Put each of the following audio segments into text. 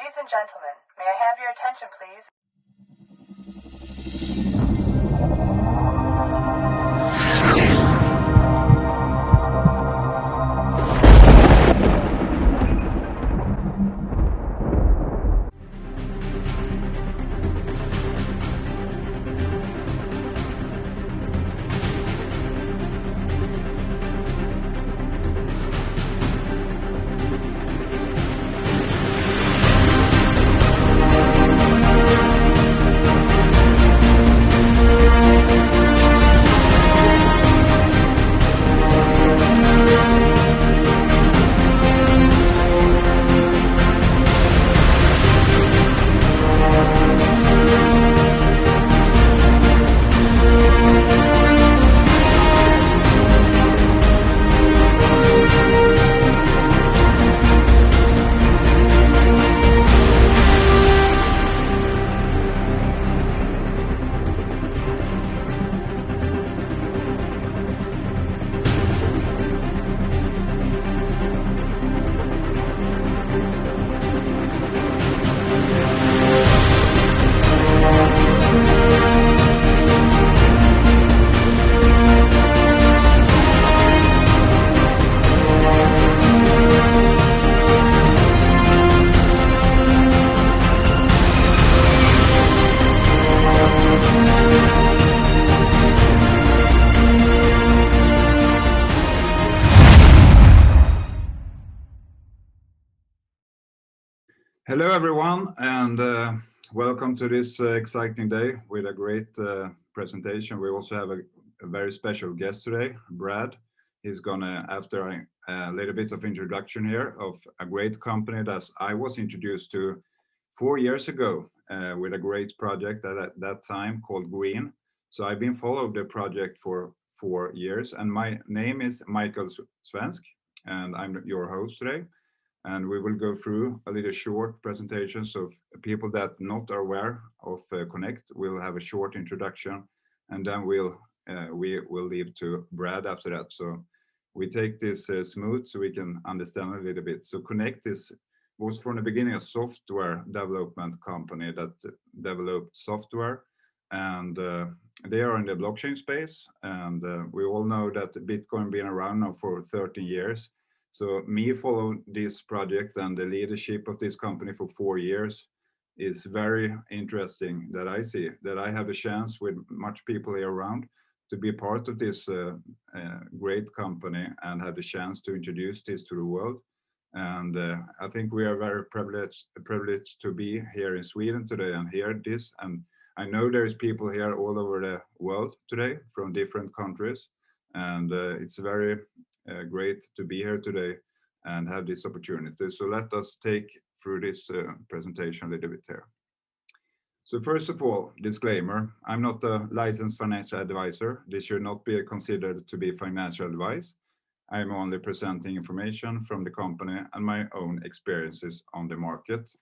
Ladies and gentlemen, may I have your attention, please? Hello everyone, and welcome to this exciting day with a great presentation. We also have a very special guest today, Brad. He's gonna, after a little bit of introduction here of a great company that I was introduced to 4 years ago with a great project at that time called Green. So I've been following the project for 4 years, and my name is Michael Svensk, and I'm your host today. And we will go through a little short presentation, so people that not are aware of Connect will have a short introduction, and then we will leave to Brad after that. So we take this smooth so we can understand a little bit. So Connect was from the beginning a software development company that developed software, and they are in the blockchain space. And we all know that Bitcoin been around now for 13 years. So me follow this project and the leadership of this company for 4 years is very interesting that I see that I have a chance with much people here around to be part of this great company and have the chance to introduce this to the world. And I think we are very privileged to be here in Sweden today and hear this. And I know there's people here all over the world today from different countries. And it's very great to be here today and have this opportunity. So let us take through this presentation a little bit here. So first of all, disclaimer, I'm not a licensed financial advisor. This should not be considered to be financial advice. I'm only presenting information from the company and my own experiences on the market.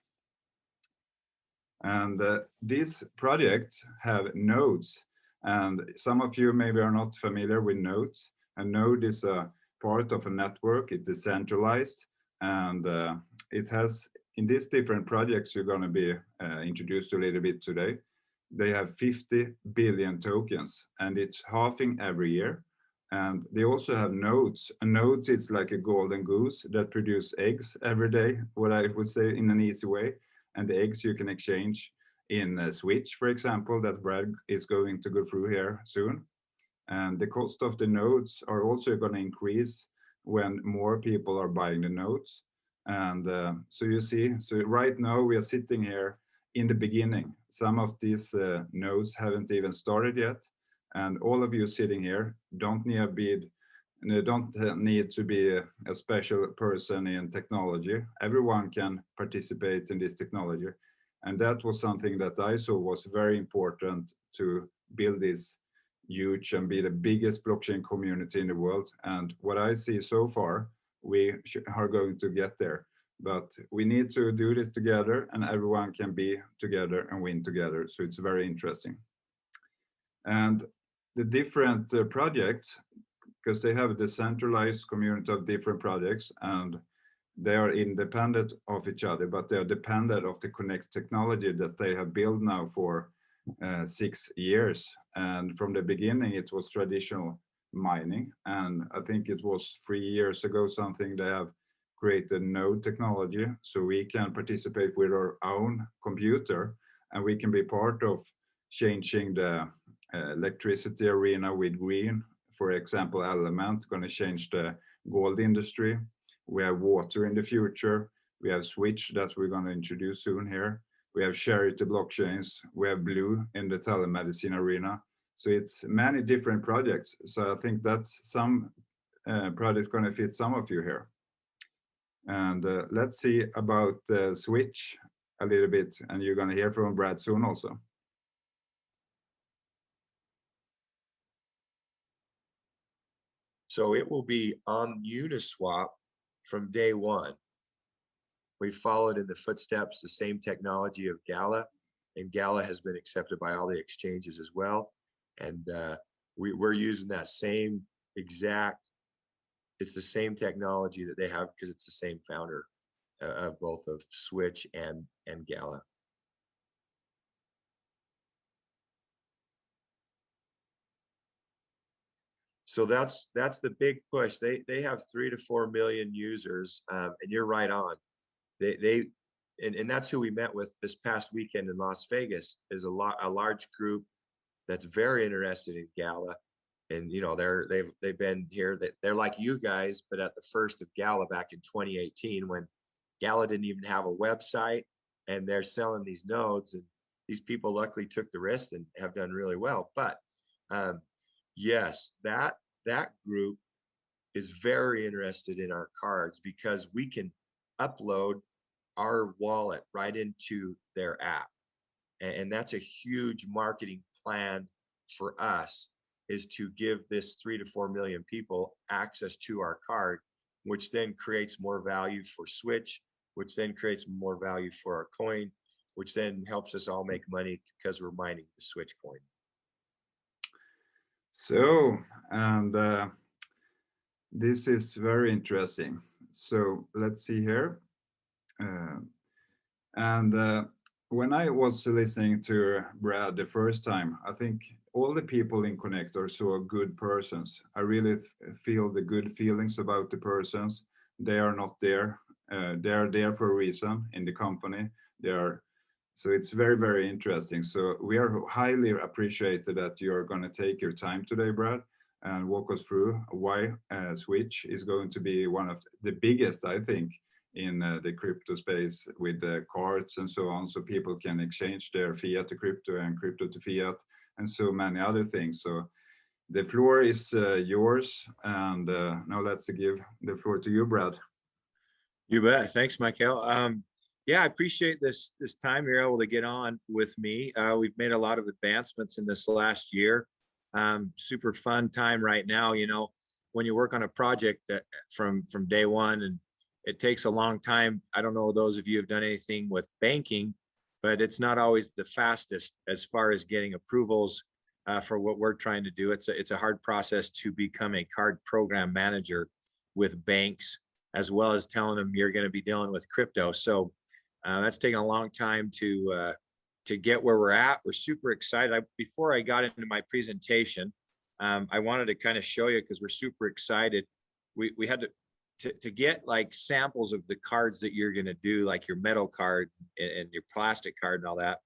And this project have nodes. And some of you maybe are not familiar with nodes. A node is a part of a network. It's decentralized, and it has, in these different projects you're going to be introduced to a little bit today, they have 50 billion tokens, and it's halving every year. And they also have nodes. A node is like a golden goose that produce eggs every day, what I would say in an easy way. And the eggs you can exchange in Switch, for example, that Brad is going to go through here soon. And the cost of the nodes are also going to increase when more people are buying the nodes. And so you see, so right now we are sitting here in the beginning. Some of these nodes haven't even started yet. And all of you sitting here don't need to be a special person in technology. Everyone can participate in this technology. And that was something that I saw was very important to build this huge and be the biggest blockchain community in the world. And what I see so far, we are going to get there. But we need to do this together, and everyone can be together and win together. So it's very interesting. And the different projects, because they have a decentralized community of different projects, and they are independent of each other, but they are dependent of the Connect technology that they have built now for 6 years. And from the beginning, it was traditional mining. And I think it was 3 years ago, something they have created node technology. So we can participate with our own computer, and we can be part of changing the electricity arena with green. For example, Element going to change the gold industry. We have water in the future. We have Switch that we're going to introduce soon here. We have charity blockchains. We have Blue in the telemedicine arena. So it's many different projects. So I think that's some projects going to fit some of you here. And let's see about Switch a little bit. And you're going to hear from Brad soon also. So it will be on Uniswap from day one. We followed in the footsteps the same technology of Gala, and Gala has been accepted by all the exchanges as well. And we're using that same exact, it's the same technology that they have because it's the same founder of both of Switch and Gala. So that's the big push. They have 3 to 4 million users, and you're right on. And that's who we met with this past weekend in Las Vegas, is a large group that's very interested in Gala. And you know, they've been here, that they're like you guys, but at the first of Gala back in 2018, when Gala didn't even have a website, and they're selling these nodes, and these people luckily took the risk and have done really well. But yes, that group is very interested in our cards because we can upload our wallet right into their app. And that's a huge marketing plan for us, is to give this 3 to 4 million people access to our card, which then creates more value for Switch, which then creates more value for our coin, which then helps us all make money because we're mining the Switch coin. So, and this is very interesting. So let's see here. When I was listening to Brad the first time, I think all the people in Connect are so good persons. I really feel the good feelings about the persons. They are not there. They are there for a reason in the company. So it's very, very interesting. So we are highly appreciated that you're going to take your time today, Brad, and walk us through why Switch is going to be one of the biggest, I think, in the crypto space, with the cards and so on, so people can exchange their fiat to crypto and crypto to fiat and so many other things. So the floor is yours, and now let's give the floor to you, Brad. You bet. Thanks, Michael. Yeah, I appreciate this time you're able to get on with me. We've made a lot of advancements in this last year. Super fun time right now. You know, when you work on a project that from day one, and it takes a long time. I don't know those of you who've done anything with banking, but it's not always the fastest as far as getting approvals for what we're trying to do. It's a hard process to become a card program manager with banks, as well as telling them you're going to be dealing with crypto. So that's taken a long time to get where we're at. We're super excited. Before I got into my presentation, I wanted to kind of show you, because we're super excited. We had to get like samples of the cards that you're going to do, like your metal card and your plastic card and all that.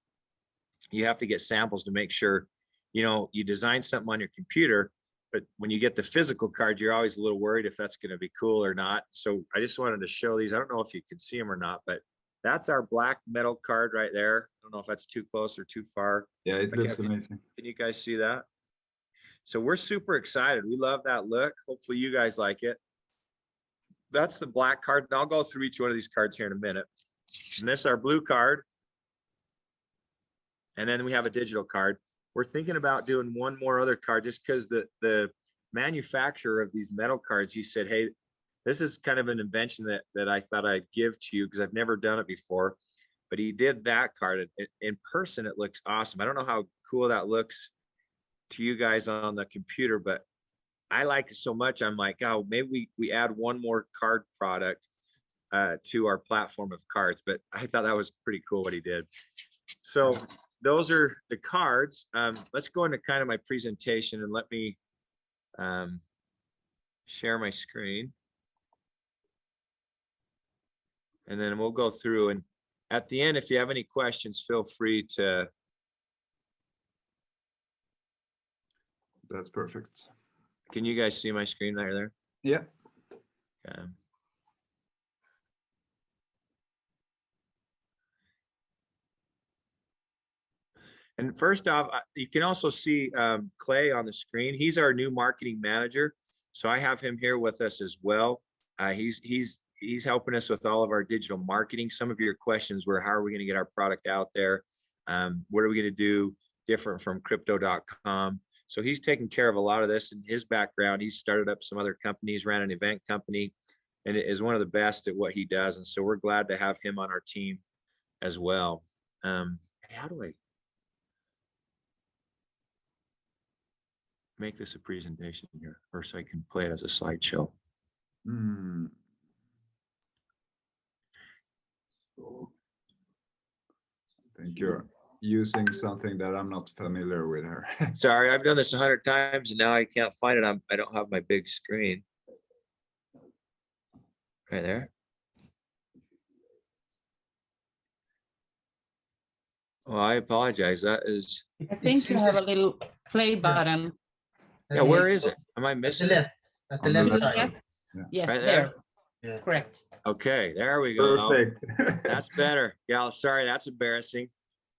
You have to get samples to make sure, you know, you design something on your computer, but when you get the physical card, you're always a little worried if that's going to be cool or not. So I just wanted to show these. I don't know if you can see them or not, but that's our black metal card right there. I don't know if that's too close or too far. Yeah, it looks amazing. Can you guys see that? So we're super excited. We love that look. Hopefully you guys like it. That's the black card. And I'll go through each one of these cards here in a minute. And this is our blue card. And then we have a digital card. We're thinking about doing one more other card, just because the manufacturer of these metal cards, he said, hey, this is kind of an invention that I thought I'd give to you, because I've never done it before. But he did that card. In person, it looks awesome. I don't know how cool that looks to you guys on the computer, but I like it so much. I'm like, oh, maybe we add one more card product to our platform of cards. But I thought that was pretty cool what he did. So those are the cards. Let's go into kind of my presentation and let me share my screen. And then we'll go through, and at the end, if you have any questions, feel free to. That's perfect. Can you guys see my screen right there? Yeah. Okay. And first off, you can also see Clay on the screen. He's our new marketing manager. So I have him here with us as well. He's helping us with all of our digital marketing. Some of your questions were, how are we going to get our product out there? What are we going to do different from crypto.com? So he's taken care of a lot of this in his background. He's started up some other companies, ran an event company, and is one of the best at what he does. And so we're glad to have him on our team as well. Hey, how do I make this a presentation here, or so I can play it as a slideshow? So I think you're using something that I'm not familiar with here. Sorry, I've done this 100 times and now I can't find it. I don't have my big screen. Right there. Oh, I apologize. That is. I think you have a little play button. Yeah, where is it? Am I missing it? At the left side. Yeah. Yes, Right there. there? Yeah. Correct. Okay, there we go. Perfect. That's better. Yeah, sorry, that's embarrassing.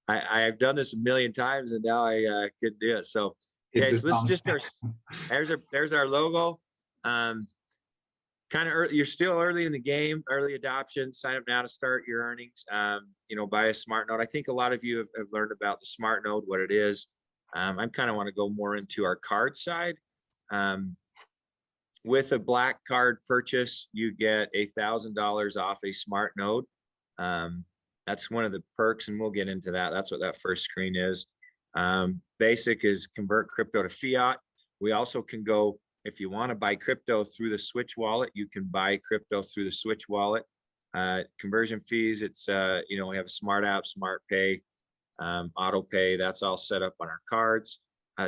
I've done this a million times and now I couldn't do it. So, okay, so this is just there's our logo. Kind of early, you're still early in the game, early adoption. Sign up now to start your earnings. Buy a smart node. I think a lot of you have learned about the smart node, what it is. I kind of want to go more into our card side. With a black card purchase, you get $1,000 off a smart node. That's one of the perks, and we'll get into that. That's what that first screen is. Basic is convert crypto to fiat. We also can go, if you want to buy crypto through the Switch wallet, you can buy crypto through the Switch wallet. Conversion fees, it's, we have a smart app, smart pay, auto pay. That's all set up on our cards.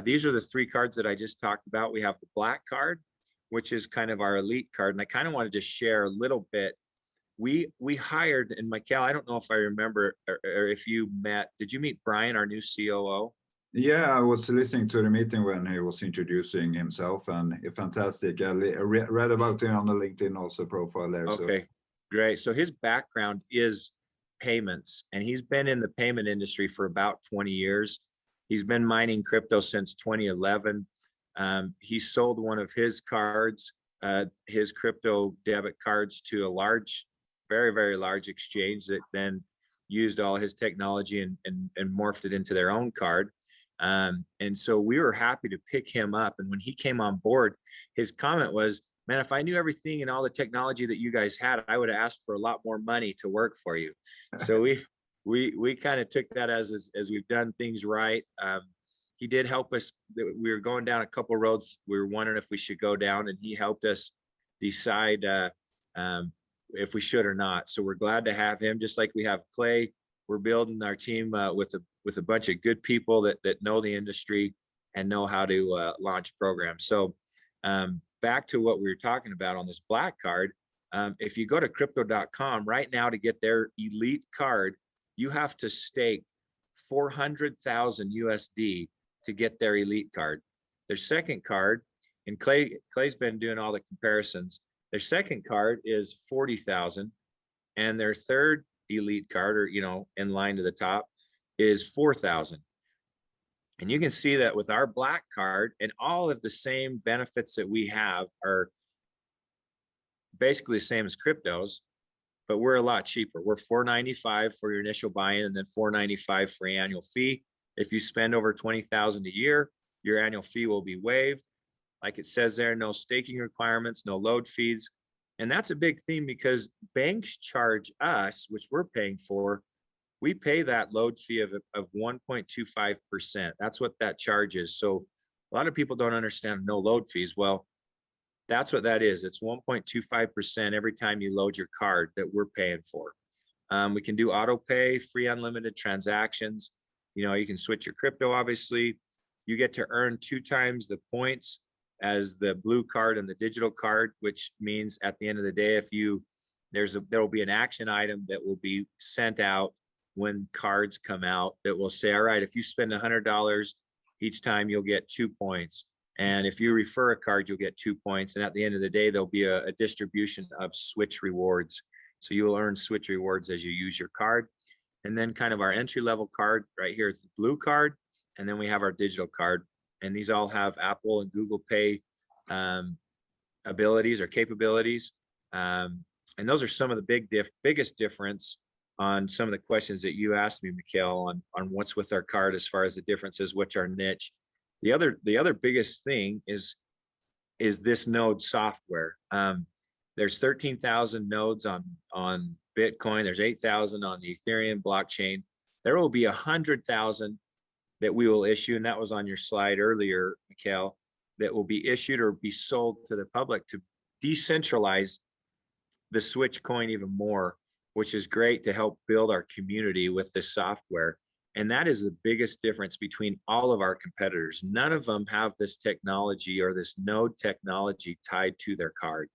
These are the three cards that I just talked about. We have the black card, which is kind of our elite card. And I kind of wanted to share a little bit. We hired, and Michael, I don't know if I remember or if you met, did you meet Brian, our new COO? Yeah, I was listening to the meeting when he was introducing himself, and fantastic. I read about him on the LinkedIn also profile there. Okay, so. Great. So his background is payments, and he's been in the payment industry for about 20 years. He's been mining crypto since 2011. He sold one of his cards, his crypto debit cards, to a large, very, very large exchange that then used all his technology and morphed it into their own card. And so we were happy to pick him up. And when he came on board, his comment was, man, if I knew everything and all the technology that you guys had, I would have asked for a lot more money to work for you. So we kind of took that as we've done things right. He did help us. We were going down a couple roads. We were wondering if we should go down, and he helped us decide if we should or not. So we're glad to have him. Just like we have Clay, we're building our team with a bunch of good people that know the industry and know how to launch programs. So back to what we were talking about on this black card. If you go to crypto.com right now to get their elite card, you have to stake 400,000 USD to get their elite card. Their second card, and Clay's been doing all the comparisons. Their second card is 40,000, and their third elite card, or in line to the top, is 4,000. And you can see that with our black card, and all of the same benefits that we have are basically the same as cryptos, but we're a lot cheaper. We're $495 for your initial buy-in, and then $495 for annual fee. If you spend over 20,000 a year, your annual fee will be waived. Like it says there, no staking requirements, no load fees. And that's a big theme because banks charge us, which we're paying for. We pay that load fee of 1.25%. That's what that charge is. So a lot of people don't understand no load fees. Well, That's what that is. It's 1.25% every time you load your card that we're paying for. We can do auto pay, free unlimited transactions. You know, you can switch your crypto, obviously. You get to earn 2 times the points as the blue card and the digital card, which means at the end of the day, if you, there will be an action item that will be sent out when cards come out that will say, all right, if you spend $100 each time, you'll get 2 points. And if you refer a card, you'll get 2 points. And at the end of the day, there'll be a distribution of Switch rewards. So you will earn Switch rewards as you use your card. And then kind of our entry-level card right here is the blue card. And then we have our digital card. And these all have Apple and Google Pay abilities or capabilities. And those are some of the biggest difference on some of the questions that you asked me, Mikhail, on what's with our card as far as the differences, what's our niche. The other biggest thing is this node software. There's 13,000 nodes on Bitcoin. There's 8,000 on the Ethereum blockchain. There will be 100,000 that we will issue, and that was on your slide earlier, Mikhail, that will be issued or be sold to the public to decentralize the Switch coin even more, which is great to help build our community with this software. And that is the biggest difference between all of our competitors. None of them have this technology or this node technology tied to their card.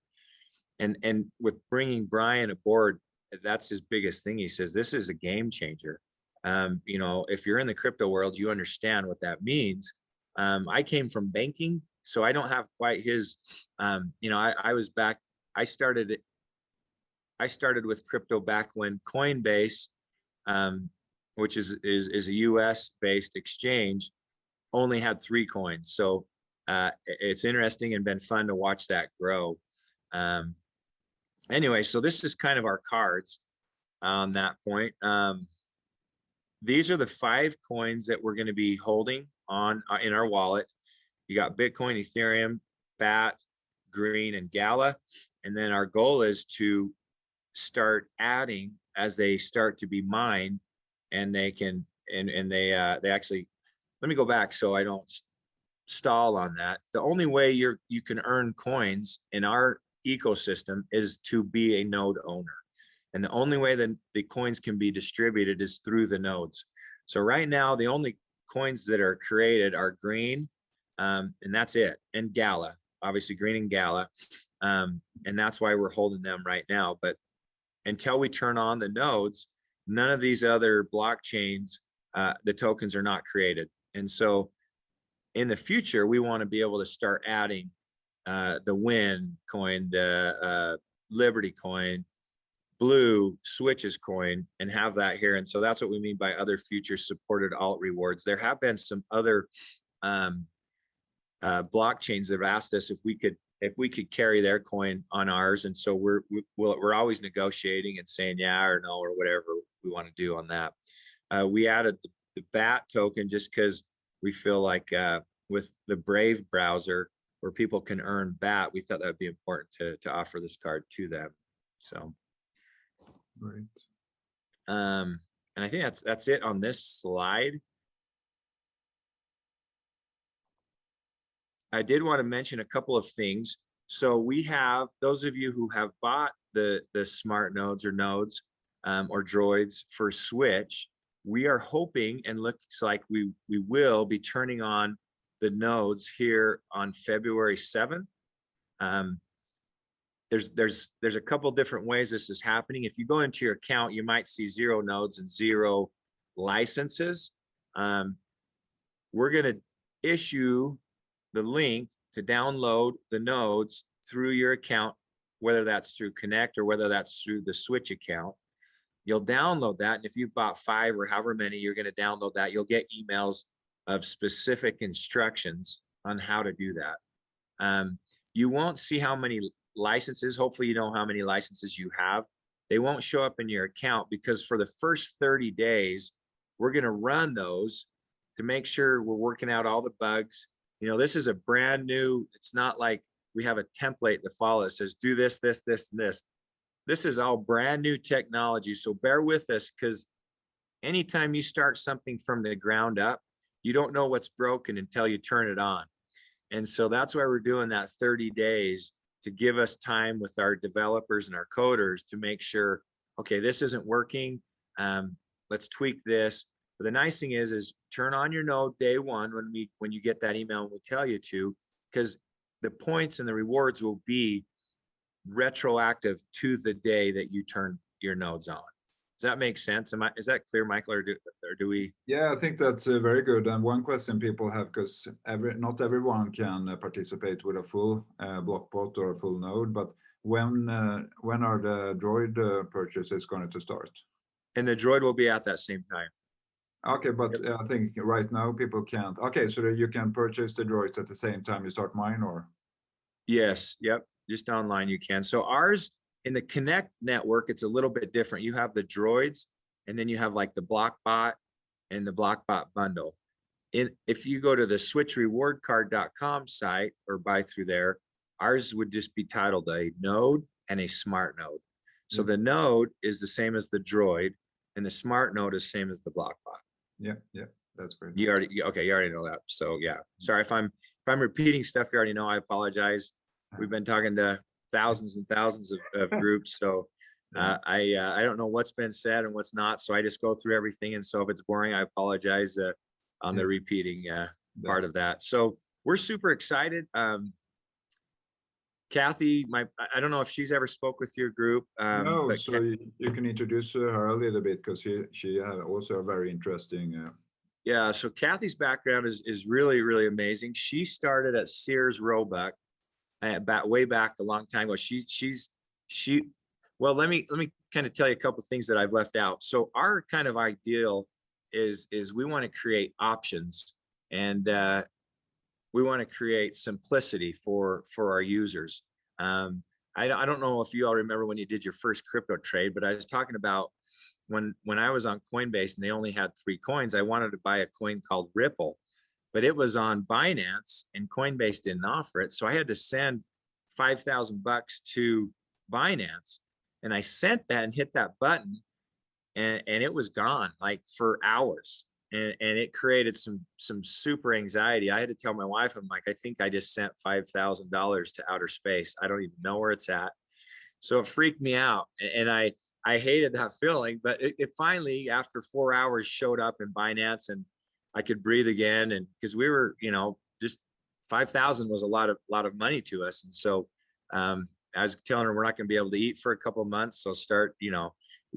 And with bringing Brian aboard, that's his biggest thing. He says, this is a game changer. You know, if you're in the crypto world, you understand what that means. I came from banking, so I don't have quite his, you know, I started with crypto back when Coinbase, which is a US based exchange, only had 3 coins. So it's interesting and been fun to watch that grow. Anyway, so this is kind of our cards on that point. These are the 5 coins that we're going to be holding on in our wallet. You got Bitcoin, Ethereum, BAT, Green, and Gala. And then our goal is to start adding as they start to be mined, and they can, and they actually, let me go back so I don't stall on that. The only way you can earn coins in our ecosystem is to be a node owner. And the only way that the coins can be distributed is through the nodes. So right now, the only coins that are created are Green, and that's it, and Gala, obviously Green and Gala. And that's why we're holding them right now. But until we turn on the nodes, none of these other blockchains, the tokens are not created. And so in the future, we want to be able to start adding the Win coin, the Liberty coin, Blue, Switch's coin, and have that here. And so that's what we mean by other future supported alt rewards. There have been some other blockchains that have asked us if we could carry their coin on ours. And so we're always negotiating and saying yeah or no or whatever we want to do on that. We added the BAT token just because we feel like with the Brave browser where people can earn BAT, we thought that would be important to offer this card to them. So. Great. And I think that's it on this slide. I did want to mention a couple of things. So we have, those of you who have bought the smart nodes or droids for Switch, we are hoping, and looks like we will be turning on the nodes here on February 7th. There's a couple different ways this is happening. If you go into your account, you might see 0 nodes and 0 licenses. We're going to issue the link to download the nodes through your account, whether that's through Connect or whether that's through the Switch account. You'll download that, and if you've bought 5 or however many, you're going to download that. You'll get emails of specific instructions on how to do that. You won't see how many licenses. Hopefully you know how many licenses you have. They won't show up in your account because for the first 30 days, we're going to run those to make sure we're working out all the bugs. You know, this is a brand new, it's not like we have a template to follow that says do this, this, this, and this. This is all brand new technology. So bear with us, because anytime you start something from the ground up, you don't know what's broken until you turn it on. And so that's why we're doing that 30 days to give us time with our developers and our coders to make sure, okay, this isn't working. Let's tweak this. But the nice thing is turn on your node day one when you get that email and we tell you to, because the points and the rewards will be retroactive to the day that you turn your nodes on. Does that make sense? Is that clear, Michael, or do we? Yeah, I think that's very good. And one question people have, because not everyone can participate with a full block bot or a full node, but when are the Droid purchases going to start? And the Droid will be at that same time. Okay, but I think right now people can't. Okay, so that you can purchase the Droids at the same time you start mine, or? Yes, yep, just online you can. So ours, in the Connect network, it's a little bit different. You have the Droids, and then you have like the Blockbot and the Blockbot bundle. If you go to the switchrewardcard.com site or buy through there, ours would just be titled a node and a smart node. So the node is the same as the Droid, and the smart node is same as the Blockbot. Yeah, that's great. You already know that. So yeah, sorry if I'm repeating stuff you already know. I apologize. We've been talking to thousands and thousands of groups, so I don't know what's been said and what's not, so I just go through everything, and so if it's boring, I apologize on the repeating part of that. So we're super excited. Kathy, I don't know if she's ever spoke with your group. No, but so you can introduce her a little bit, because she had also a very interesting. Yeah, so Kathy's background is really, really amazing. She started at Sears Roebuck way back a long time ago. Well, let me kind of tell you a couple of things that I've left out. So our kind of ideal is we want to create options, and we want to create simplicity for our users. I don't know if you all remember when you did your first crypto trade, but I was talking about when I was on Coinbase and they only had 3 coins. I wanted to buy a coin called Ripple, but it was on Binance and Coinbase didn't offer it. So I had to send $5,000 to Binance, and I sent that and hit that button, and it was gone like for hours. And it created some super anxiety. I had to tell my wife, I'm like, I think I just sent $5,000 to outer space. I don't even know where it's at. So it freaked me out, and I hated that feeling. But it finally, after 4 hours, showed up in Binance, and I could breathe again. And because we were, just 5,000 was a lot of money to us. And so I was telling her we're not going to be able to eat for a couple of months. So start, eat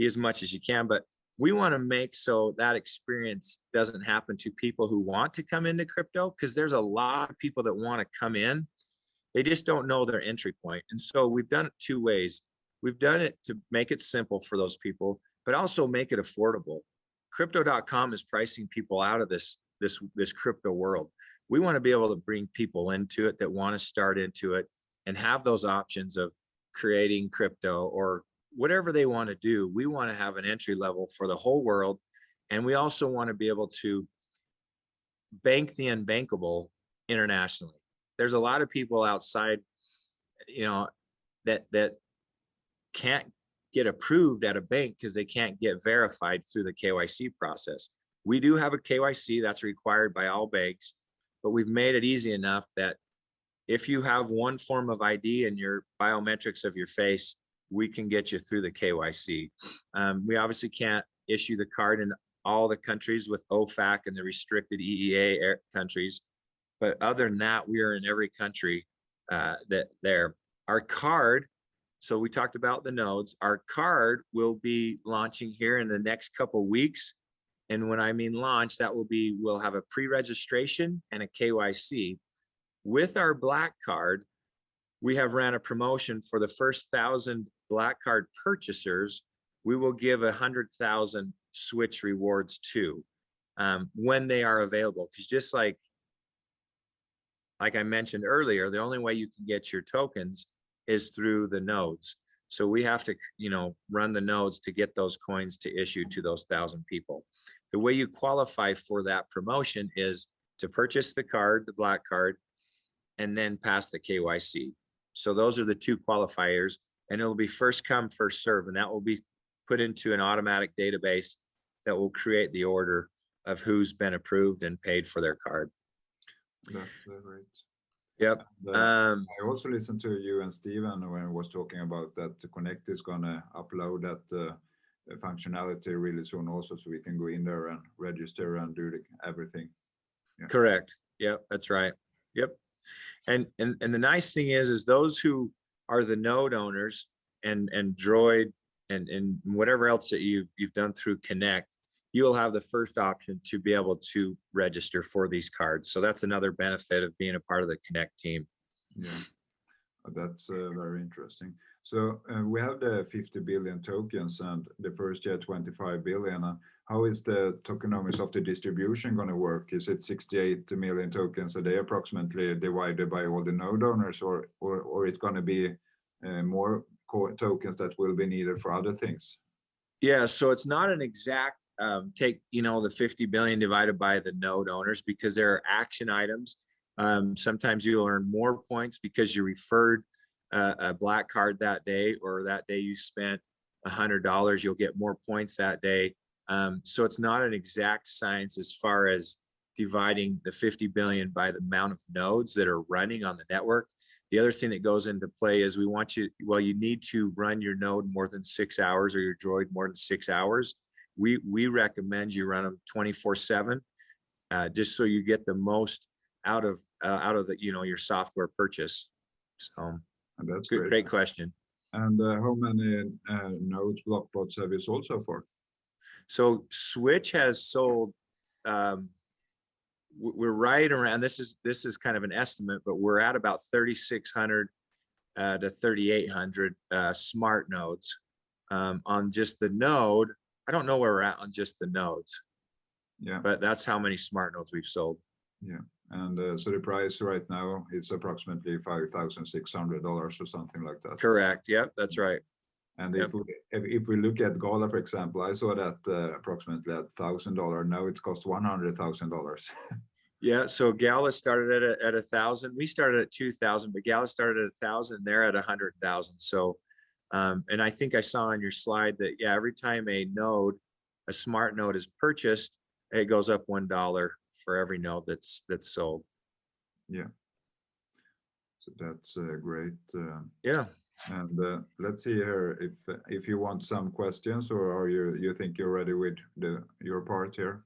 as much as you can. But we want to make so that experience doesn't happen to people who want to come into crypto, because there's a lot of people that want to come in. They just don't know their entry point. And so we've done it 2 ways. We've done it to make it simple for those people, but also make it affordable. Crypto.com is pricing people out of this crypto world. We want to be able to bring people into it that want to start into it and have those options of creating crypto or whatever they want to do. We want to have an entry level for the whole world. And we also want to be able to bank the unbankable internationally. There's a lot of people outside, that can't get approved at a bank because they can't get verified through the KYC process. We do have a KYC that's required by all banks, but we've made it easy enough that if you have one form of ID and your biometrics of your face, we can get you through the KYC. We obviously can't issue the card in all the countries with OFAC and the restricted EEA countries, but other than that, we are in every country there. Our card, so we talked about the nodes, our card will be launching here in the next couple weeks. And when I mean launch, we'll have a pre-registration and a KYC. With our Black Card, we have ran a promotion for the first 1,000 Black Card purchasers. We will give 100,000 Switch rewards to when they are available. Because just like I mentioned earlier, the only way you can get your tokens is through the nodes. So we have to, run the nodes to get those coins to issue to those 1,000 people. The way you qualify for that promotion is to purchase the card, the Black Card, and then pass the KYC. So those are the 2 qualifiers, and it'll be first come, first serve, and that will be put into an automatic database that will create the order of who's been approved and paid for their card. That's great. Yep. I also listened to you and Steven when I was talking about that the Connect is going to upload that functionality really soon also, so we can go in there and register and do everything. Yeah. Correct. Yep, that's right. Yep. And the nice thing is those who are the node owners and Droid and whatever else that you've done through Connect, you'll have the first option to be able to register for these cards. So that's another benefit of being a part of the Connect team. Yeah, that's very interesting. So we have the 50 billion tokens and the first year 25 billion. How is the tokenomics of the distribution going to work? Is it 68 million tokens a day approximately divided by all the node owners, or it's going to be more tokens that will be needed for other things? Yeah, so it's not an exact take, the 50 billion divided by the node owners, because there are action items. Sometimes you'll earn more points because you referred a black card that day, or that day you spent $100, you'll get more points that day. So it's not an exact science as far as dividing the 50 billion by the amount of nodes that are running on the network. The other thing that goes into play is you need to run your node more than 6 hours, or your droid more than 6 hours. We recommend you run them 24/7, just so you get the most out of the, your software purchase. So that's great question. And how many nodes, blockbots have you sold so far? So Switch has sold, we're right around, this is kind of an estimate, but we're at about 3,600 to 3,800 smart nodes on just the node. I don't know where we're at on just the nodes. Yeah, but that's how many smart nodes we've sold. Yeah, and so the price right now is approximately $5,600 or something like that. Correct. Yep, that's right. And Yep. if we look at Gala, for example, I saw that approximately at $1,000. Now it's cost $100,000. Yeah, so Gala started at 1,000. We started at 2,000, but Gala started at 1,000. They're at 100,000. So, and I think I saw on your slide that, yeah, every time a smart node is purchased, it goes up $1 for every node that's sold. Yeah. So that's great. Yeah. And let's see here if you want some questions, or are you think you're ready with your part here?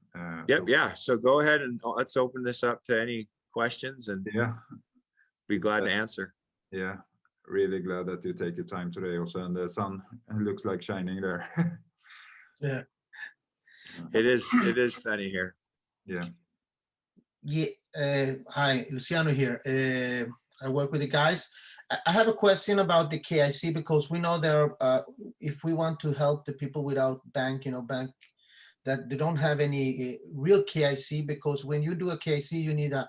Yep. Yeah. So go ahead and let's open this up to any questions, and yeah, be glad to answer. Yeah, really glad that you take your time today also, and the sun looks like shining there. Yeah. It is sunny here. Yeah. Yeah. Hi, Luciano here. I work with the guys. I have a question about the KIC, because we know there if we want to help the people without bank that they don't have any real KIC, because when you do a KIC, you need a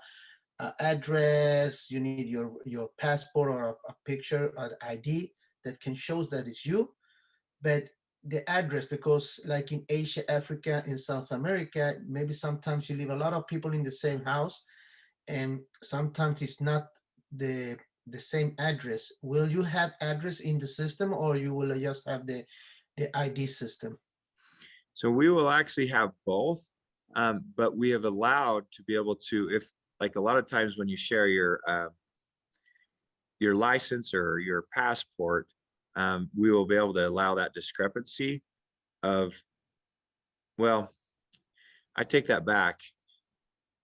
address, you need your passport or a picture, an ID that can show that it's you. But the address, because like in Asia, Africa, in South America, maybe sometimes you live a lot of people in the same house, and sometimes it's not the same address. Will you have address in the system, or you will just have the ID system? So we will actually have both, but we have allowed to be able to, if like a lot of times when you share your license or your passport, we will be able to allow that discrepancy of, well, I take that back.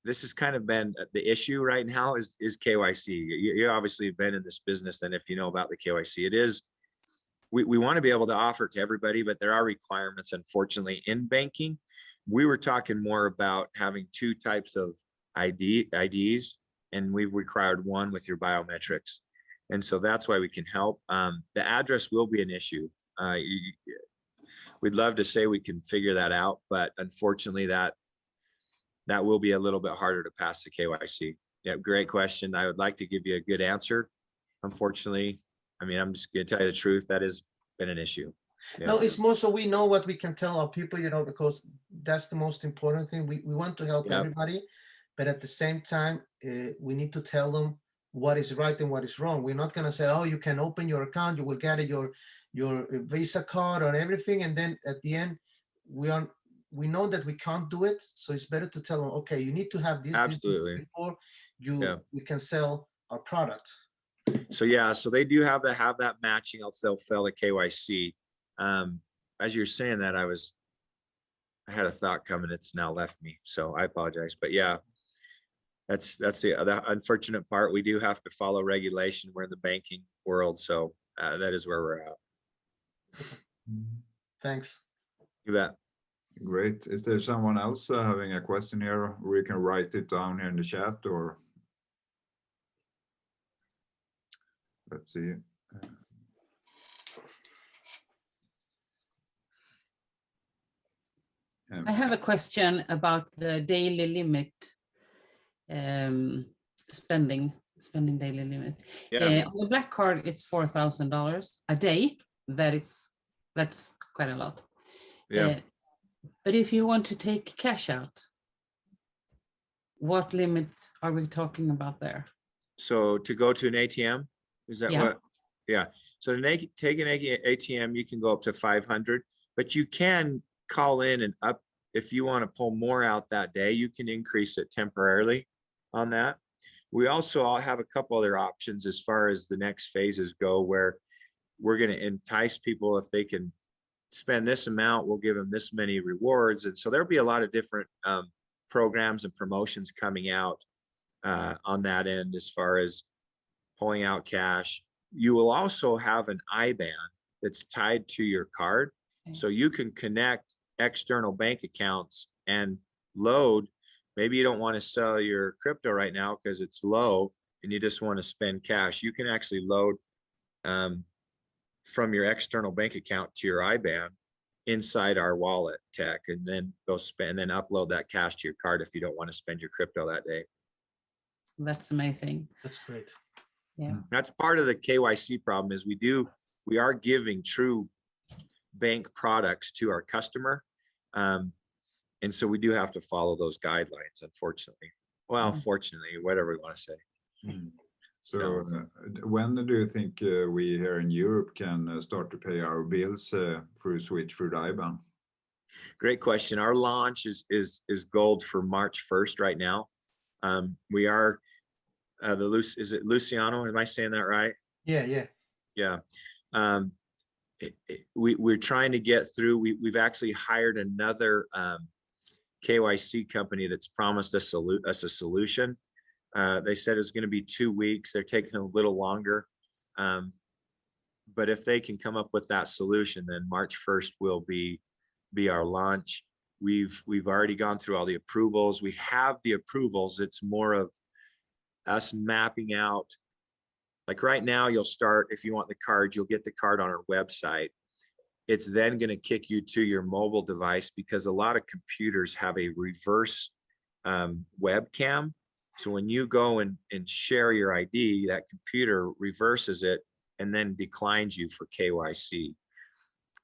This has kind of been the issue right now is KYC. You obviously have been in this business, and if you know about the KYC, it is, we want to be able to offer it to everybody, but there are requirements, unfortunately, in banking. We were talking more about having two types of IDs, and we've required one with your biometrics. And so that's why we can help. The address will be an issue. We'd love to say we can figure that out, but unfortunately that will be a little bit harder to pass the KYC. Yeah, great question. I would like to give you a good answer. Unfortunately, I mean, I'm just going to tell you the truth. That has been an issue. Yeah. No, it's more so we know what we can tell our people, because that's the most important thing. We want to help everybody, but at the same time, we need to tell them what is right and what is wrong. We're not going to say, oh, you can open your account, you will get your Visa card or everything, and then at the end, we know that we can't do it. So it's better to tell them, okay, you need to have this, absolutely, before you can sell our product. So yeah, so they do have that matching. They'll fail the KYC. As you're saying that, I had a thought coming. It's now left me, so I apologize. But yeah, that's the unfortunate part. We do have to follow regulation. We're in the banking world, so that is where we're at. Thanks. You bet. Great. Is there someone else having a question here? We can write it down here in the chat, or let's see. I have a question about the daily limit, spending daily limit. Yeah. On the black card, it's $4,000 a day. That's quite a lot. Yeah. But if you want to take cash out, what limits are we talking about there? So to go to an ATM, is that Yeah. what? Yeah. So to take an ATM, you can go up to 500, but you can call in and up. If you want to pull more out that day, you can increase it temporarily on that. We also have a couple other options as far as the next phases go, where we're going to entice people. If they can spend this amount, we'll give them this many rewards. And so there'll be a lot of different programs and promotions coming out on that end as far as pulling out cash. You will also have an IBAN that's tied to your card. Okay. So you can connect external bank accounts and load. Maybe you don't want to sell your crypto right now because it's low and you just want to spend cash. You can actually load from your external bank account to your IBAN inside our wallet tech, and then go spend, and then upload that cash to your card if you don't want to spend your crypto that day. That's amazing. That's great. Yeah. That's part of the KYC problem, is we are giving true bank products to our customer. And so we do have to follow those guidelines, unfortunately. Well, fortunately, whatever we want to say. So when do you think we here in Europe can start to pay our bills through Switch, through the IBAN? Great question. Our launch is gold for March 1st right now. We are is it Luciano? Am I saying that right? Yeah. Yeah. We're trying to get through. We've actually hired another KYC company that's promised us a solution. They said it's going to be 2 weeks. They're taking a little longer. But if they can come up with that solution, then March 1st will be our launch. We've already gone through all the approvals. We have the approvals. It's more of us mapping out. Like right now, you'll start, if you want the card, you'll get the card on our website. It's then going to kick you to your mobile device, because a lot of computers have a reverse webcam. So when you go and share your ID, that computer reverses it and then declines you for KYC.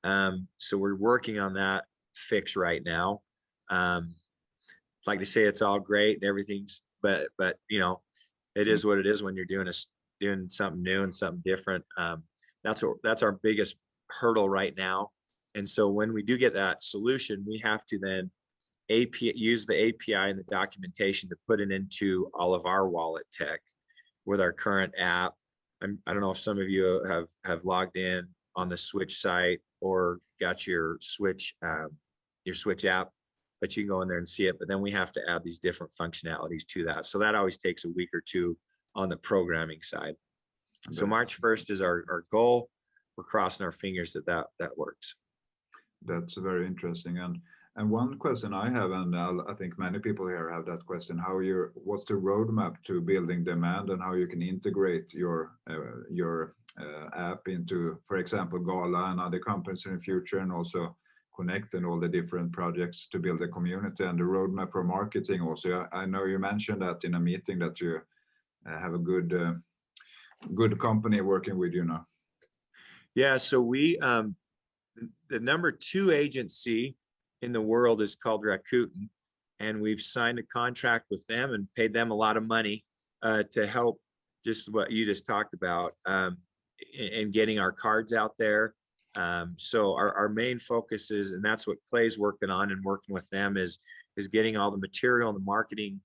So we're working on that fix right now. Like to say it's all great and everything's, but you know, it is what it is when you're doing something new and something different. That's our biggest hurdle right now. And so when we do get that solution, we have to then use the API and the documentation to put it into all of our wallet tech with our current app. I don't know if some of you have logged in on the Switch site or got your Switch app, but you can go in there and see it. But then we have to add these different functionalities to that. So that always takes a week or two on the programming side. So March 1st is our goal. We're crossing our fingers that works. That's very interesting. And one question I have, and I think many people here have that question: what's the roadmap to building demand, and how you can integrate your app into, for example, Gala and other companies in the future, and also connecting all the different projects to build a community, and the roadmap for marketing also. I know you mentioned that in a meeting that you have a good company working with you now. Yeah, so we the number 2 agency in the world is called Rakuten, and we've signed a contract with them and paid them a lot of money to help just what you just talked about in getting our cards out there. So our main focus is, and that's what Clay's working on and working with them, is getting all the material and the marketing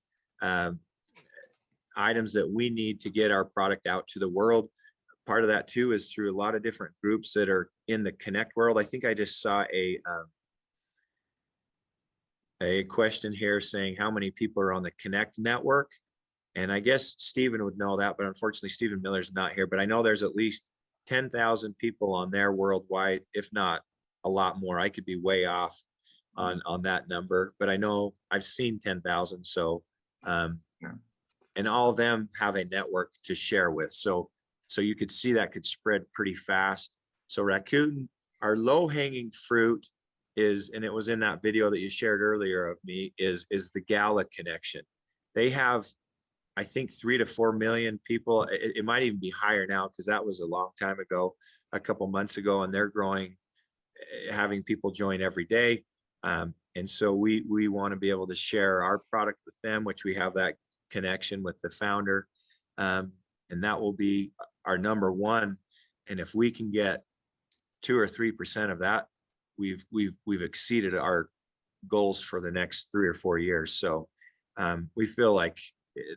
items that we need to get our product out to the world. Part of that too is through a lot of different groups that are in the Connect world. I think I just saw a question here saying how many people are on the Connect network. And I guess Stephen would know that, but unfortunately Stephen Miller's not here, but I know there's at least 10,000 people on there worldwide, if not a lot more. I could be way off on that number, but I know I've seen 10,000. So, and all of them have a network to share with. So you could see that could spread pretty fast. So Rakuten, our low hanging fruit is, and it was in that video that you shared earlier of me, is the Gala connection. They have, I think, 3 to 4 million people. It might even be higher now because that was a long time ago, a couple months ago, and they're growing, having people join every day. And so we want to be able to share our product with them, which we have that connection with the founder. And that will be our number one. And if we can get 2 or 3% of that, we've exceeded our goals for the next 3 or 4 years. So we feel like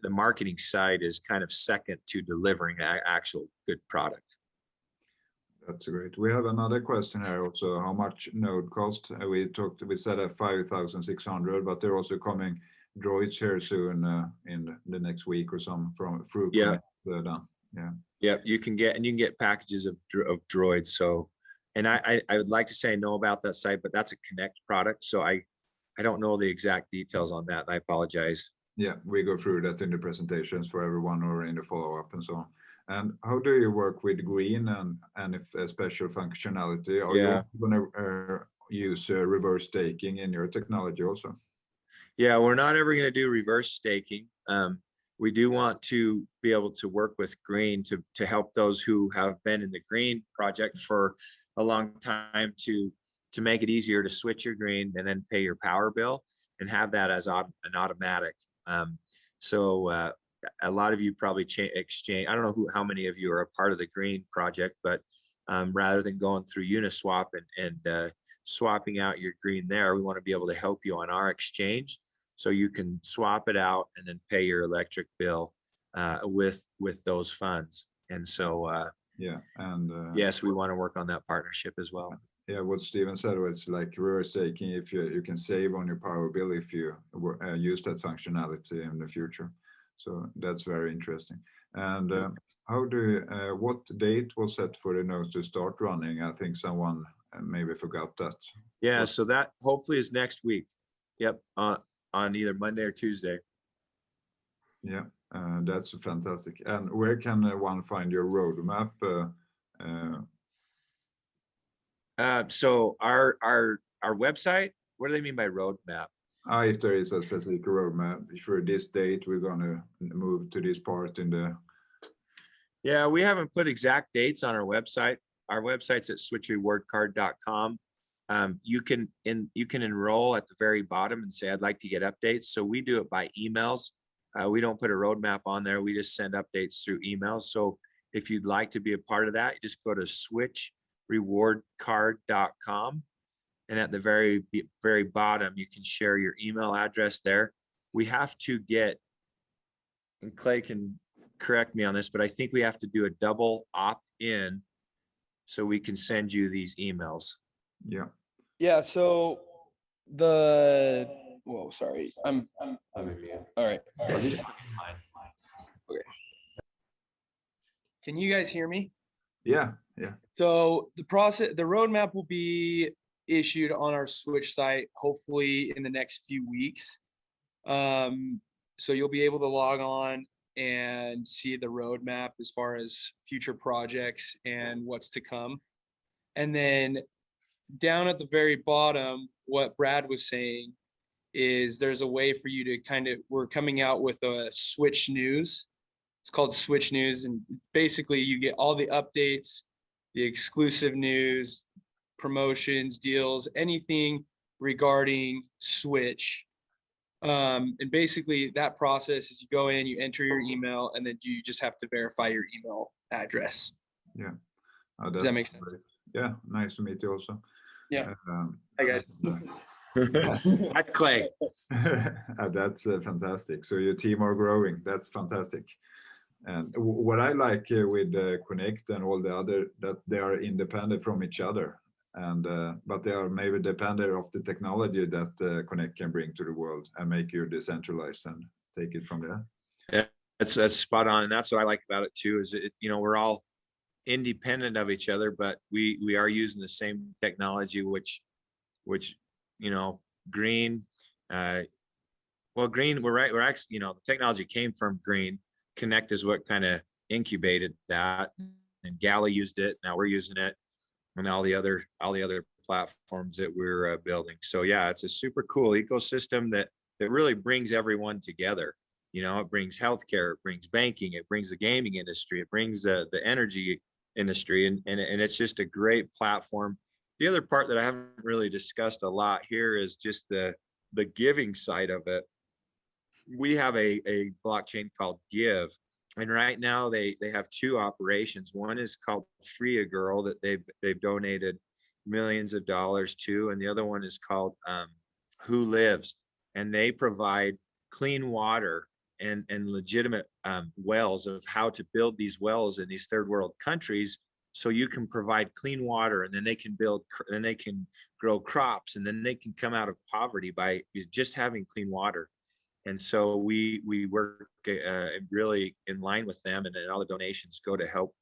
the marketing side is kind of second to delivering actual good product. That's great. We have another question here also. How much node cost? We said at 5,600, but they're also coming droids here soon in the next week or some through Yeah. Yeah. You can get packages of droids. So, and I would like to say I know about that site, but that's a Connect product. So I don't know the exact details on that. I apologize. Yeah, we go through that in the presentations for everyone or in the follow-up and so on. And how do you work with green and if a special functionality? Are you going to use reverse staking in your technology also? Yeah, we're not ever going to do reverse staking. We do want to be able to work with green to help those who have been in the green project for a long time to make it easier to switch your green and then pay your power bill and have that as an automatic. So a lot of you probably exchange. I don't know how many of you are a part of the green project, but rather than going through Uniswap and swapping out your green there, we want to be able to help you on our exchange so you can swap it out and then pay your electric bill with those funds. And so yes, we want to work on that partnership as well. Yeah, what Steven said was like reverse staking. If you can save on your power bill if you use that functionality in the future. So that's very interesting. And what date was set for the nodes to start running? I think someone maybe forgot that. Yeah, so that hopefully is next week. Yep, on either Monday or Tuesday. Yeah, that's fantastic. And where can one find your roadmap? So our website, what do they mean by roadmap? If there is a specific roadmap for this date, we're going to move to this part in the. Yeah, we haven't put exact dates on our website. Our website's at switchrewardcard.com. You can enroll at the very bottom and say, I'd like to get updates. So we do it by emails. We don't put a roadmap on there. We just send updates through emails. So if you'd like to be a part of that, you just go to switchrewardcard.com. And at the very bottom, you can share your email address there. We have to get, and Clay can correct me on this, but I think we have to do a double opt-in so we can send you these emails. Yeah. Yeah. So whoa, sorry. I'm in mute. All right. Okay. Can you guys hear me? Yeah. So the roadmap will be issued on our Switch site, hopefully in the next few weeks. So you'll be able to log on and see the roadmap as far as future projects and what's to come. And then down at the very bottom, what Brad was saying is there's a way for you to we're coming out with a Switch News. It's called Switch News. And basically you get all the updates, the exclusive news, promotions, deals, anything regarding Switch. And basically that process is you go in, you enter your email, and then you just have to verify your email address. Yeah. Does that make sense? Great. Yeah, nice to meet you also. Yeah. Hi guys. That's Clay. That's fantastic. So your team are growing. That's fantastic. And what I like with Connect and all the other, that they are independent from each other, and but they are maybe dependent of the technology that Connect can bring to the world and make you decentralized and take it from there. Yeah, that's spot on, and that's what I like about it too. Is it, you know, we're all independent of each other, but we are using the same technology, which you know, green. Well, green. We're actually, you know, the technology came from green. Connect is what kind of incubated that, and Gala used it. Now we're using it, and all the other platforms that we're building. So yeah, it's a super cool ecosystem that really brings everyone together. You know, it brings healthcare, it brings banking, it brings the gaming industry, it brings the energy industry, and it's just a great platform. The other part that I haven't really discussed a lot here is just the giving side of it. We have a blockchain called Give, and right now they have two operations. One is called Free a Girl that they've donated millions of dollars to, and the other one is called Who Lives, and they provide clean water and legitimate wells of how to build these wells in these third world countries, so you can provide clean water, and then they can grow crops, and then they can come out of poverty by just having clean water. And so we work really in line with them, and all the donations go to help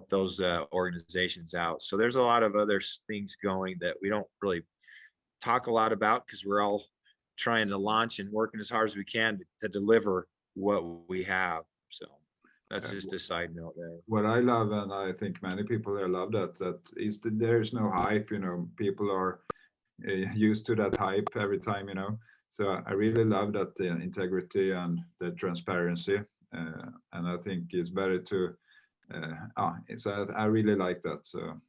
those organizations out. So there's a lot of other things going that we don't really talk a lot about, because we're all trying to launch and working as hard as we can to deliver what we have. So that's just a side note there. What I love, and I think many people there love that is that there's no hype. You know, people are used to that hype every time. You know, so I really love that integrity and the transparency, and I think it's better to. So I really like that. So.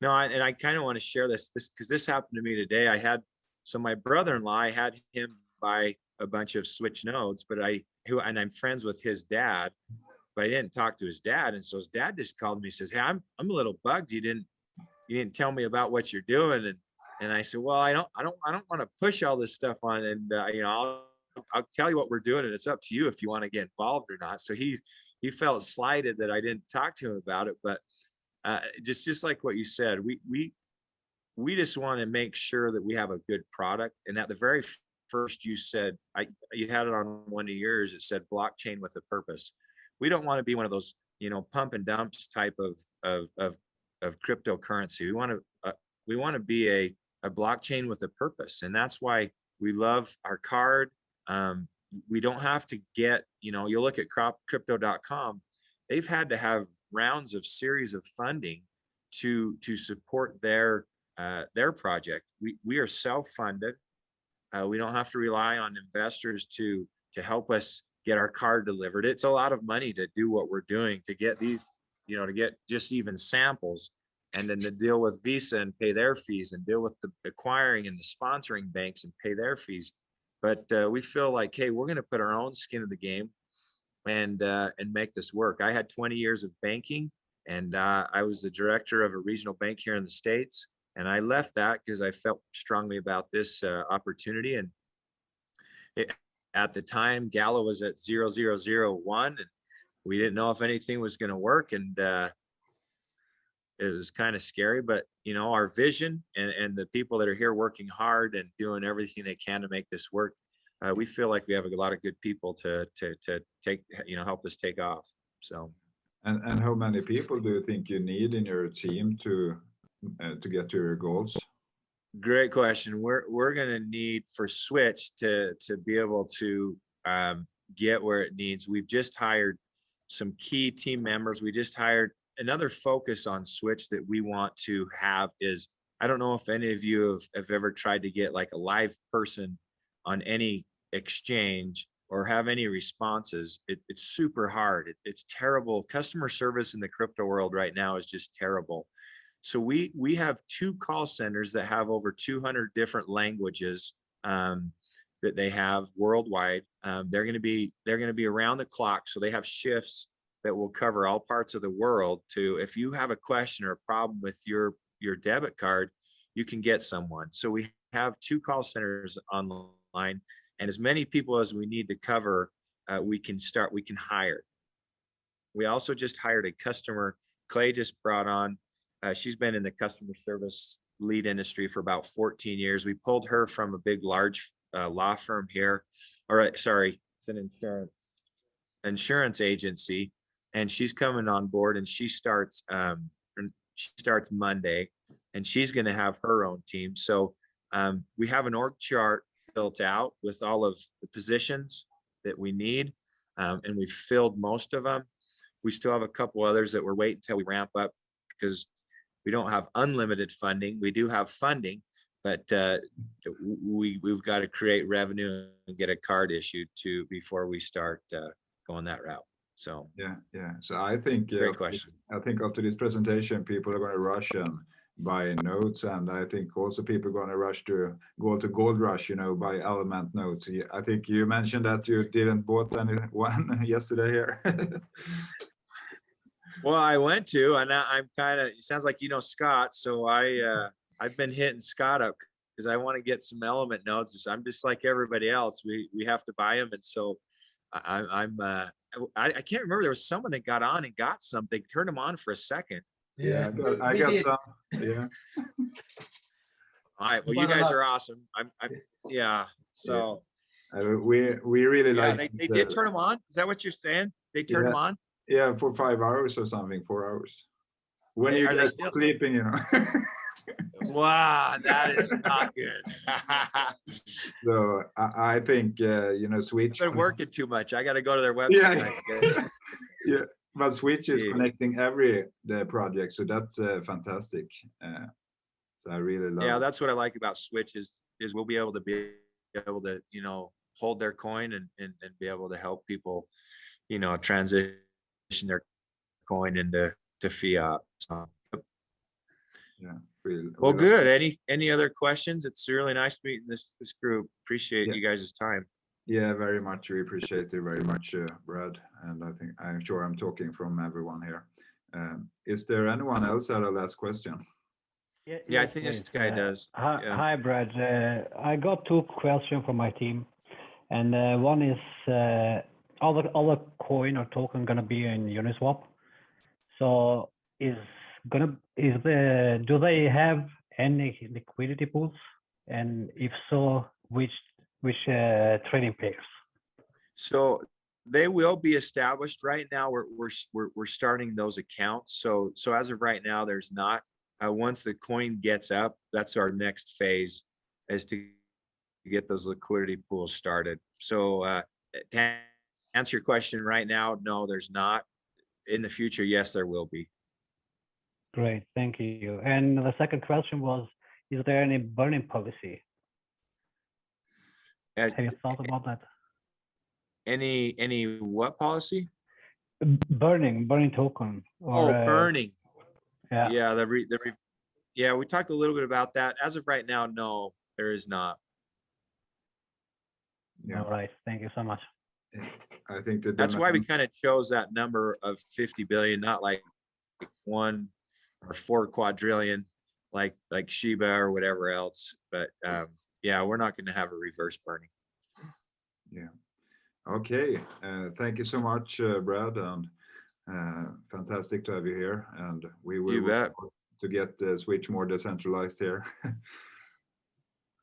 No, I kind of want to share this because this happened to me today. So my brother-in-law, I had him buy a bunch of Switch nodes, and I'm friends with his dad, but I didn't talk to his dad. And so his dad just called me and says, "Hey, I'm a little bugged. You didn't tell me about what you're doing." And I said, "Well, I don't want to push all this stuff on, and you know, I'll tell you what we're doing, and it's up to you if you want to get involved or not." So he felt slighted that I didn't talk to him about it, but just like what you said, we just want to make sure that we have a good product. And at the very first, you said, you had it on one of yours, it said blockchain with a purpose. We don't want to be one of those, you know, pump and dumps type of cryptocurrency. We want to be a blockchain with a purpose. And that's why we love our card. We don't have to get, you know, you look at crypto.com, they've had to have rounds of series of funding to support their project. We are self-funded. We don't have to rely on investors to help us get our card delivered. It's a lot of money to do what we're doing, to get these, you know, to get just even samples, and then to deal with Visa and pay their fees, and deal with the acquiring and the sponsoring banks and pay their fees. But we feel like, hey, we're going to put our own skin in the game and make this work. I had 20 years of banking, and I was the director of a regional bank here in the States. And I left that because I felt strongly about this opportunity. And at the time, Gala was at 0001, and we didn't know if anything was going to work. And it was kind of scary, but you know, our vision and the people that are here working hard and doing everything they can to make this work, we feel like we have a lot of good people to take, you know, help us take off. So. And how many people do you think you need in your team to get to your goals? Great question. We're going to need for Switch to be able to get where it needs. We've just hired some key team members. We just hired another focus on Switch that we want to have is, I don't know if any of you have ever tried to get like a live person on any exchange or have any responses. It's super hard. It's terrible. Customer service in the crypto world right now is just terrible. So we have 2 call centers that have over 200 different languages that they have worldwide. They're going to be around the clock. So they have shifts that will cover all parts of the world. To if you have a question or a problem with your debit card, you can get someone. So we have 2 call centers online, and as many people as we need to cover, we can hire. We also just hired a customer. Clay just brought on, she's been in the customer service lead industry for about 14 years. We pulled her from a big, large law firm here, or sorry, it's an insurance agency, and she's coming on board, and she starts Monday, and she's going to have her own team. So we have an org chart built out with all of the positions that we need, and we've filled most of them. We still have a couple others that we're waiting until we ramp up, because we don't have unlimited funding. We do have funding, but we've got to create revenue and get a card issued before we start going that route. So yeah. So I think great question. I think after this presentation, people are going to rush and buy notes, and I think also people are going to rush to go to Gold Rush, buy Element notes. I think you mentioned that you didn't bought anyone yesterday here. Well, I went to, and I'm it sounds like Scott. So I've been hitting Scott up because I want to get some Element notes. I'm just like everybody else. We have to buy them, and so I can't remember. There was someone that got on and got something, turned them on for a second. Yeah, I got some. Yeah. All right. Well, you guys are awesome. Yeah. So we really like. They did turn them on. Is that what you're saying? They turned them on. Yeah, for 5 hours or something, 4 hours. When you guys still sleeping, Wow, that is not good. So I think Switch. I've been working too much. I got to go to their website. Yeah, but Switch is connecting the project, so that's fantastic. So I really love. Yeah, that's what I like about Switch is we'll be able to hold their coin and be able to help people, transition their coin into fiat. So. Yeah. Well, good. Any other questions? It's really nice meeting this group. Appreciate you guys' time. Yeah, very much. We appreciate you very much, Brad. And I'm sure I'm talking from everyone here. Is there anyone else had a last question? Yeah, I think this guy does. Hi, Brad. I got 2 questions from my team, and one is all the coin or token gonna be in Uniswap. So do they have any liquidity pools? And if so, which trading pairs? So they will be established. Right now, we're starting those accounts. So as of right now, there's not. Once the coin gets up, that's our next phase, is to get those liquidity pools started. So to answer your question right now, no, there's not. In the future, yes, there will be. Great, thank you. And the second question was, is there any burning policy? Have you thought about that? Any what policy? Burning token. Or, burning. Yeah. Yeah, we talked a little bit about that. As of right now, no, there is not. Yeah. All right, thank you so much. I think that's why we kind of chose that number of 50 billion, not like 1 or 4 quadrillion, like Shiba or whatever else. But yeah, we're not going to have a reverse burning. Yeah. Okay. Thank you so much, Brad, and fantastic to have you here. And we will work to get Switch more decentralized here.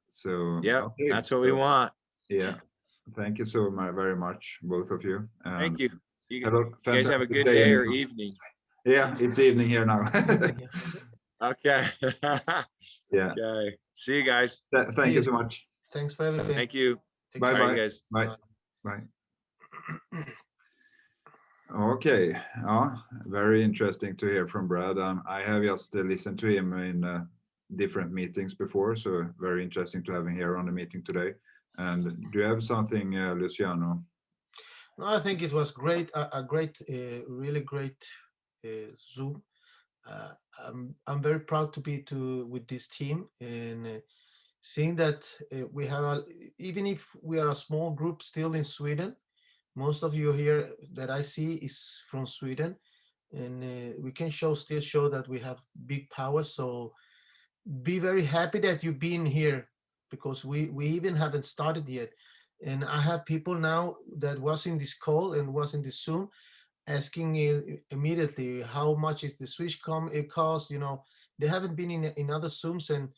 So yeah, okay. That's what we want. Yeah. Thank you so very much, both of you. Thank you. You guys have a good day or evening. Yeah, it's evening here now. Okay. Yeah. Okay. See you guys. Thank you so much. Thanks for everything. Thank you. Bye bye, guys. Bye. Bye. Okay. Very interesting to hear from Brad. I have just listened to him in different meetings before, so very interesting to have him here on the meeting today. And do you have something, Luciano? No, I think it was great, really great Zoom. I'm very proud to be with this team, and seeing that we have, even if we are a small group still in Sweden, most of you here that I see is from Sweden, and we can still show that we have big power. So be very happy that you've been here, because we even haven't started yet. And I have people now that was in this call and was in this Zoom asking immediately how much is the Switch it costs. They haven't been in other Zooms, and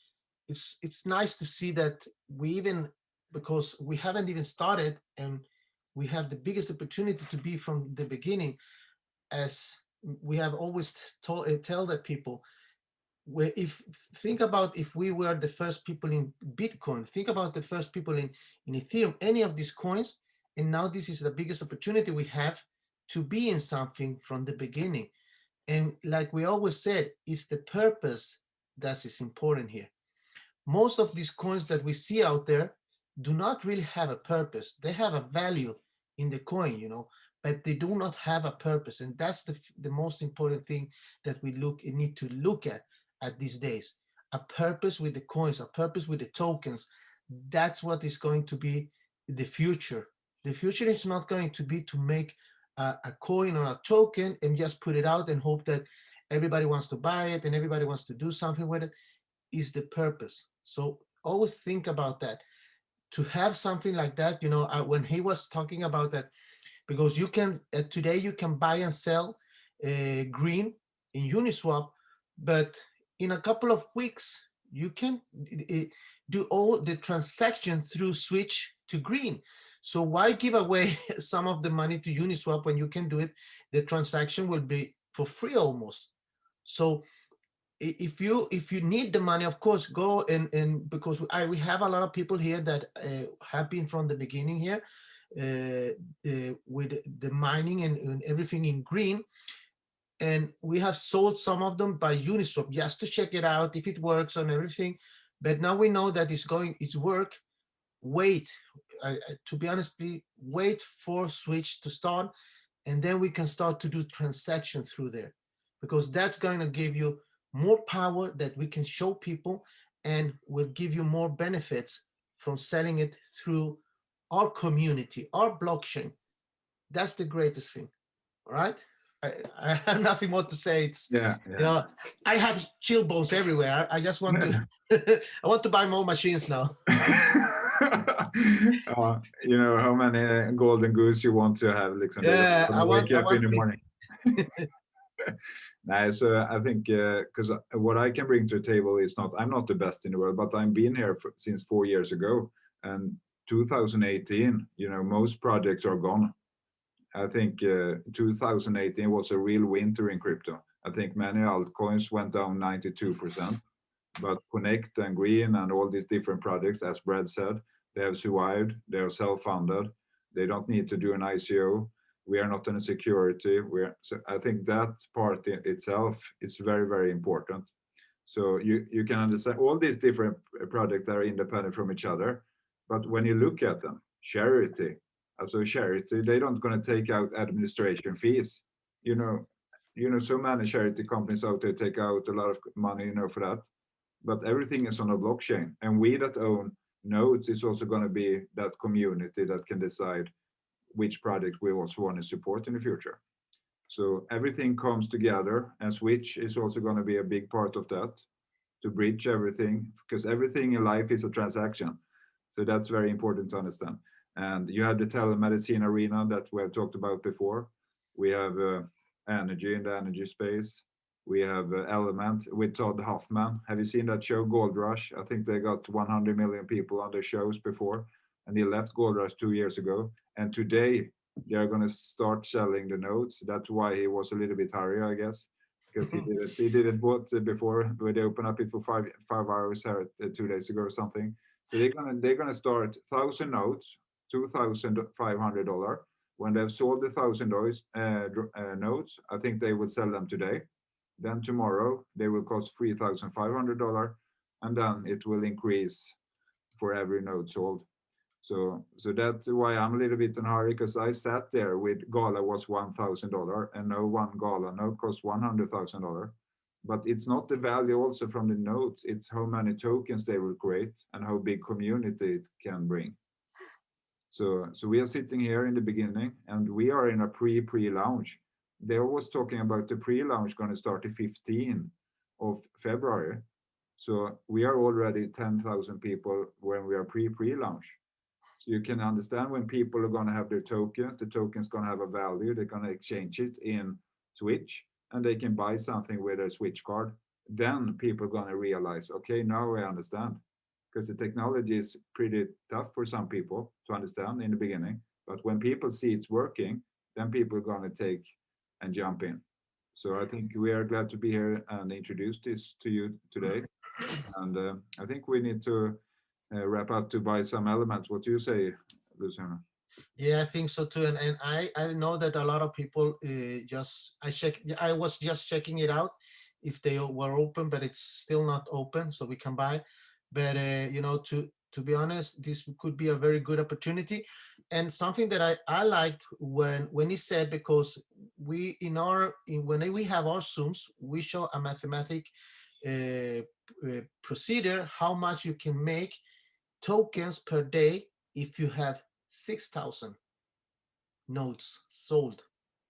it's nice to see that we even, because we haven't even started, and we have the biggest opportunity to be from the beginning. As we have always tell the people, if think about if we were the first people in Bitcoin, think about the first people in Ethereum, any of these coins, and now this is the biggest opportunity we have to be in something from the beginning. And like we always said, it's the purpose that is important here. Most of these coins that we see out there do not really have a purpose. They have a value in the coin, but they do not have a purpose. And that's the most important thing that we need to look at these days. A purpose with the coins, a purpose with the tokens. That's what is going to be the future. The future is not going to be to make a coin or a token and just put it out and hope that everybody wants to buy it and everybody wants to do something with it. Is the purpose. So always think about that. To have something like that, when he was talking about that, because you can today you can buy and sell green in Uniswap, but in a couple of weeks you can do all the transaction through Switch to green. So why give away some of the money to Uniswap when you can do it? The transaction will be for free almost. So if you need the money, of course, go and because we have a lot of people here that have been from the beginning here with the mining and everything in green, and we have sold some of them by Uniswap just to check it out if it works and everything. But now we know that it's work. Wait, to be honest, please wait for Switch to start, and then we can start to do transactions through there, because that's going to give you more power that we can show people, and will give you more benefits from selling it through our community, our blockchain. That's the greatest thing. All right. I have nothing more to say. It's I have chill bones everywhere. I just want to I want to buy more machines now. How many golden goose you want to have, Alexander? Yeah, I want in the morning. Nice. So I think because what I can bring to the table is I'm not the best in the world, but I've been here since 4 years ago, and 2018. Most projects are gone. I think 2018 was a real winter in crypto. I think many altcoins went down 92%, but Connect and Green and all these different projects, as Brad said, they have survived. They are self-funded. They don't need to do an ICO. We are not in a security. So I think that part itself is very, very important. So you can understand all these different projects are independent from each other, but when you look at them, charity, they don't going to take out administration fees. So many charity companies out there take out a lot of money, for that. But everything is on a blockchain, and we that own nodes is also going to be that community that can decide which project we also want to support in the future. So everything comes together, and Switch is also going to be a big part of that, to bridge everything, because everything in life is a transaction. So that's very important to understand. And you have the telemedicine arena that we have talked about before. We have energy in the energy space. We have Element with Todd Hoffman. Have you seen that show, Gold Rush? I think they got 100 million people on their shows before, and he left Gold Rush 2 years ago. And today they are going to start selling the nodes. That's why he was a little bit hurry, I guess, because he did it before, where they open up it for five hours 2 days ago or something. So they're gonna start 1,000 nodes, $2,500. When they've sold 1,000 nodes, I think they will sell them today. Then tomorrow they will cost $3,500, and then it will increase for every node sold. So that's why I'm a little bit in a hurry, because I sat there with Gala was $1,000, and no one Gala node cost $100,000. But it's not the value also from the nodes, it's how many tokens they will create and how big community it can bring. So we are sitting here in the beginning, and we are in a pre-launch. They was talking about the pre-launch going to start the 15th of February. So we are already 10,000 people when we are pre-launch. So you can understand when people are going to have their tokens, the token's going to have a value, they're going to exchange it in Switch, and they can buy something with a Switch card. Then people are going to realize, okay, now I understand. Because the technology is pretty tough for some people to understand in the beginning. But when people see it's working, then people are going to take and jump in. So I think we are glad to be here and introduce this to you today. And I think we need to wrap up to buy some elements. What do you say, Luciano? Yeah, I think so too. And I know that a lot of people I was just checking it out if they were open, but it's still not open, so we can buy. But you know, to be honest, this could be a very good opportunity. And something that I liked when he said, because when we have our Zooms, we show a mathematic procedure how much you can make tokens per day if you have 6,000 nodes sold.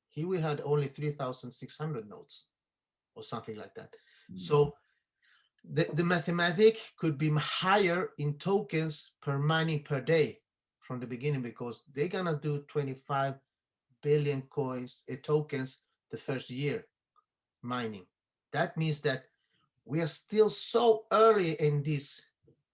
Here we had only 3,600 nodes or something like that. So the mathematic could be higher in tokens per mining per day from the beginning, because they're gonna do 25 billion tokens the first year mining. That means that we are still so early in these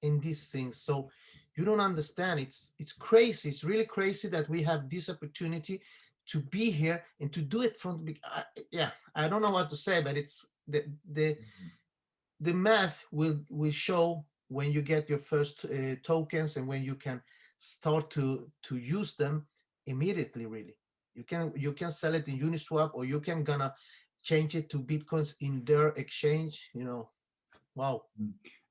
things. So you don't understand. It's crazy. It's really crazy that we have this opportunity to be here and to do it from the yeah. I don't know what to say, but it's the math will show when you get your first tokens and when you can start to use them immediately. Really, you can sell it in Uniswap, or you can gonna change it to bitcoins in their exchange. You know, wow.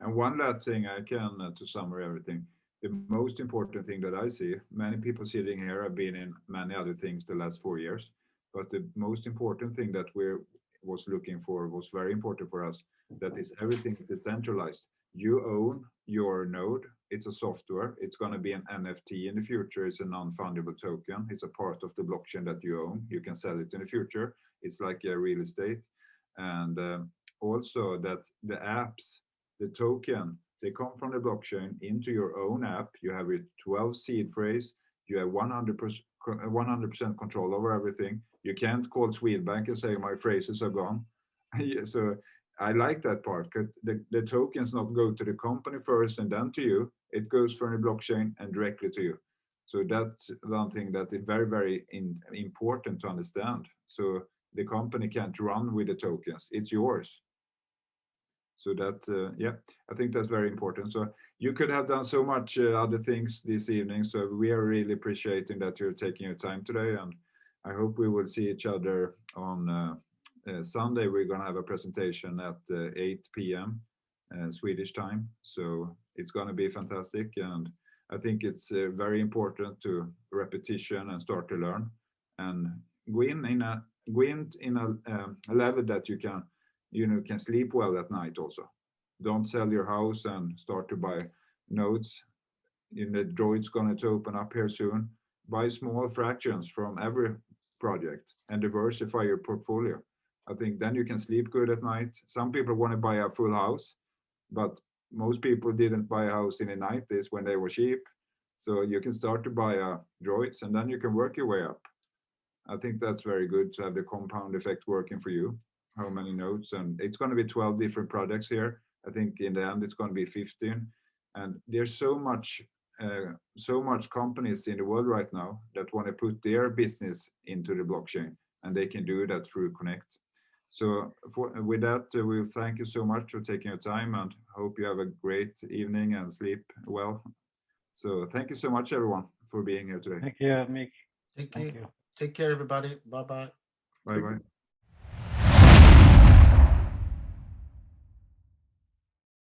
And one last thing I can to summarize everything. The most important thing that I see, many people sitting here have been in many other things the last 4 years, but the most important thing that we was looking for was very important for us. That is everything decentralized. You own your node. It's a software. It's going to be an NFT in the future. It's a non-fungible token. It's a part of the blockchain that you own. You can sell it in the future. It's like a real estate. And also that the apps, the token, they come from the blockchain into your own app. You have a 12 seed phrase. You have 100% control over everything. You can't call Swedbank and say my phrases are gone. So I like that part, because the tokens not go to the company first and then to you. It goes from the blockchain and directly to you. So that's one thing that is very, very important to understand. So the company can't run with the tokens. It's yours. So that, yeah, I think that's very important. So you could have done so much other things this evening. So we are really appreciating that you're taking your time today. And I hope we will see each other on Sunday. We're going to have a presentation at 8 p.m. Swedish time. So it's going to be fantastic. And I think it's very important to repetition and start to learn and go in a level that you can sleep well at night also. Don't sell your house and start to buy nodes. The droid's going to open up here soon. Buy small fractions from every project and diversify your portfolio. I think then you can sleep good at night. Some people want to buy a full house, but most people didn't buy a house in the 90s when they were cheap. So you can start to buy droids and then you can work your way up. I think that's very good to have the compound effect working for you. How many nodes? And it's going to be 12 different projects here. I think in the end it's going to be 15. And there's so much companies in the world right now that want to put their business into the blockchain, and they can do that through Connect. So with that, we thank you so much for taking your time, and hope you have a great evening and sleep well. So thank you so much, everyone, for being here today. Thank you, Mick. Thank Thank you. you. Take care, everybody. Bye-bye. Bye-bye.